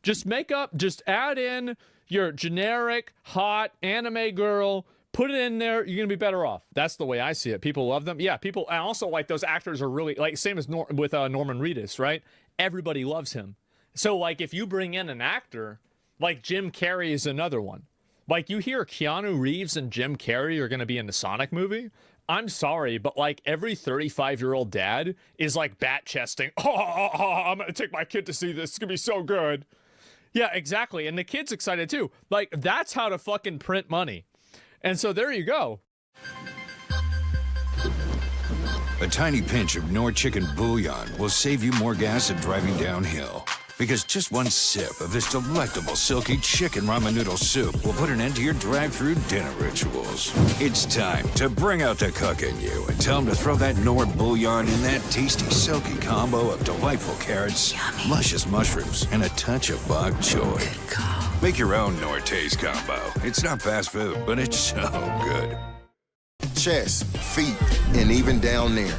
Just add in your generic, hot anime girl, put it in there, you're going to be better off. That's the way I see it. People love them. Yeah, people, and also like those actors are really, like same as with Norman Reedus, right? Everybody loves him. So like if you bring in an actor, like Jim Carrey is another one. Like you hear Keanu Reeves and Jim Carrey are going to be in the Sonic movie. I'm sorry, but like every 35-year-old dad is like bat-chesting. I'm going to take my kid to see this. It's going to be so good. Yeah, exactly. And the kid's excited too. Like that's how to fucking print money. And so there you go. A tiny pinch of Knorr chicken bouillon will save you more gas than driving downhill. Because just one sip of this delectable silky chicken ramen noodle soup will put an end to your drive-through dinner rituals. It's time to bring out the cook in you and tell him to throw that Knorr bouillon in that tasty silky combo of delightful carrots, luscious mushrooms, and a touch of bok choy. Make your own Knorr taste combo. It's not fast food, but it's so good. Chest, feet, and even down there.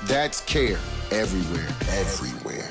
That's care everywhere. Everywhere.